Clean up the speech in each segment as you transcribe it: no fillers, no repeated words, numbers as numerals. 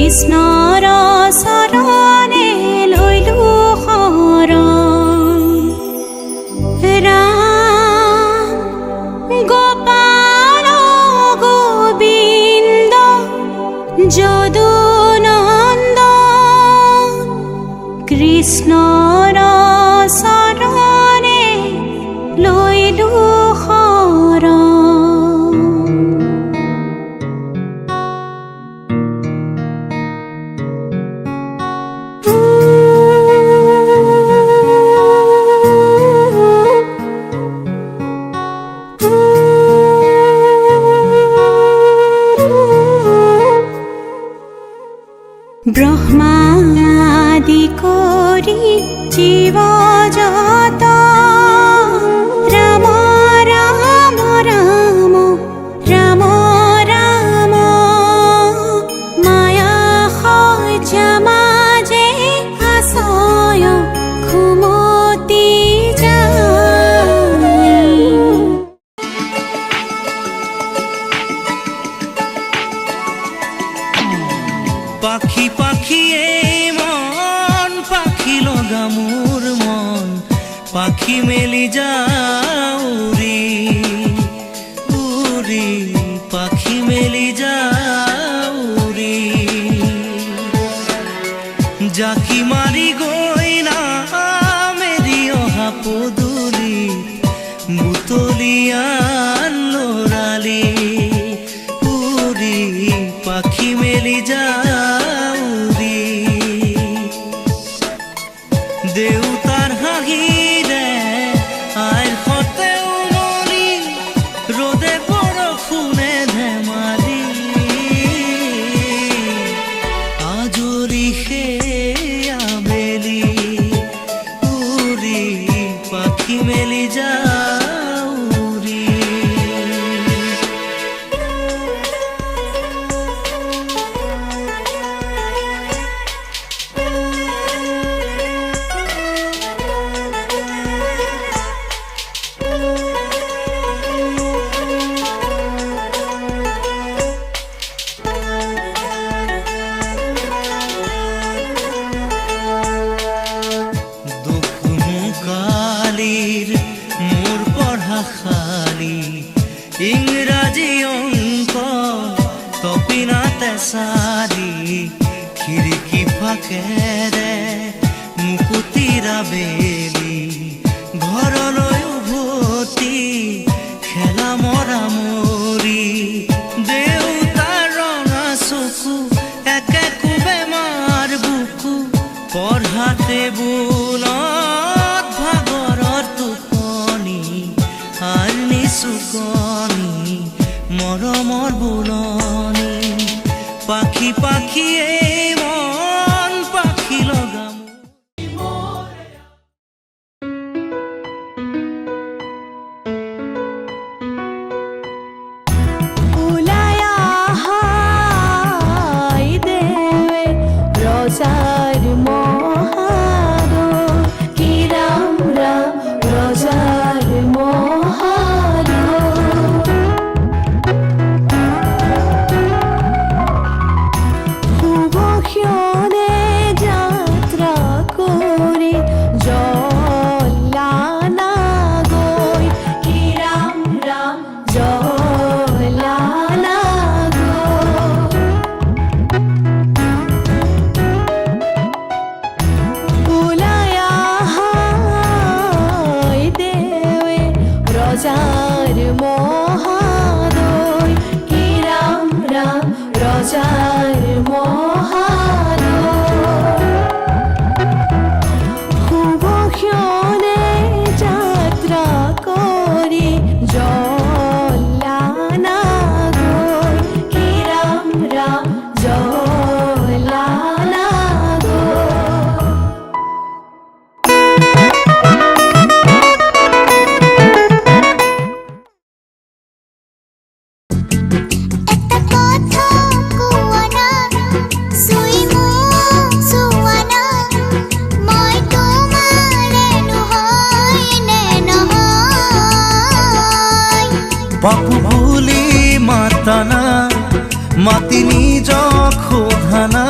কৃষ্ণৰ চৰণে লৈলো শৰণ। ৰাম গোপাল গোবিন্দ যদুনন্দন কৃষ্ণৰ চৰণে লৈলো শৰণ। ব্রহ্মাদি করি জীব যত রাম রাম রাম রাম রাম মায়া সজ্জা মাজে আশয় ঘুমতি যায়। পাখি পাখি এই মন পাখি লগা মোর মন পাখি মেলি যাও উৰি উৰি পাখি মেলি যাও উৰি জাকি মাৰি গৈ না মেৰি অহা পদূলি বুটলিয়ান লৰালি উৰি পাখি মেলি যাও উৰি দেউতাৰ হাঁহিৰে আইৰ সতে উমলি ৰ'দে বৰষুণে ধেমালি আজৰি সেই আবেলি উৰি পাখি মেলি যাও উৰি। কালির মোর পঢ়া খালি ইংৰাজী অংক তপিনাতে চালি খিৰিকী ফাকেৰে মুকুতিৰা বেলি ঘৰলৈ উভতি খেলা মৰা মৰি দেউতাৰ ৰঙা চকু একে কোবে মাৰ বুকু পঢ়া টেবুলত ভাগৰৰ টোপনি আৰ নিচুকনি মৰমৰ বুলনি পাখি পাখি এই মন পাখি লগা বাপু বুলি মাতানা মাতি নিজক সোধানা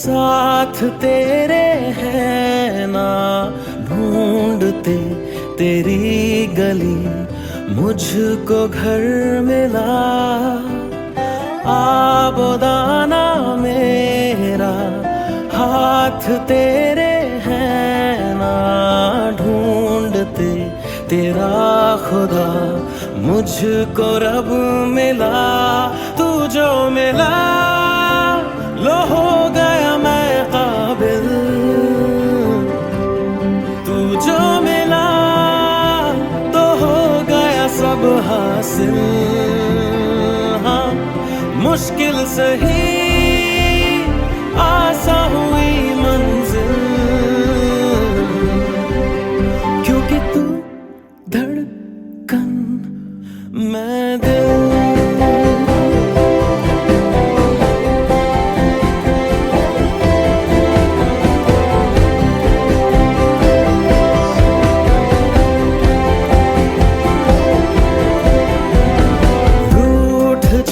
साथ तेरे हैं ना, ढूंढते तेरी गली मुझको घर मिला। आबोदाना मेरा हाथ तेरे हैं ना, ढूंढते तेरा खुदा मुझको रब मिला। तू जो मिला लो हो गया मैं काबिल, तू जो मिला तो हो गया सब हासिल। हाँ मुश्किल सही आसा हुई मंजिल, क्योंकि तू धड़कन मैं दिल।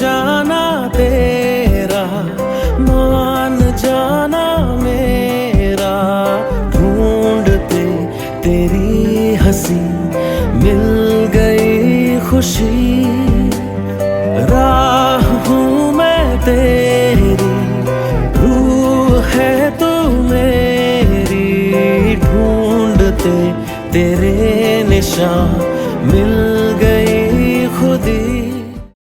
जाना तेरा मान जाना मेरा, ढूंढते तेरी हंसी मिल गई खुशी। राह हूँ मैं तेरी, रूह है तू मेरी, ढूंढते तेरे निशान मिल गई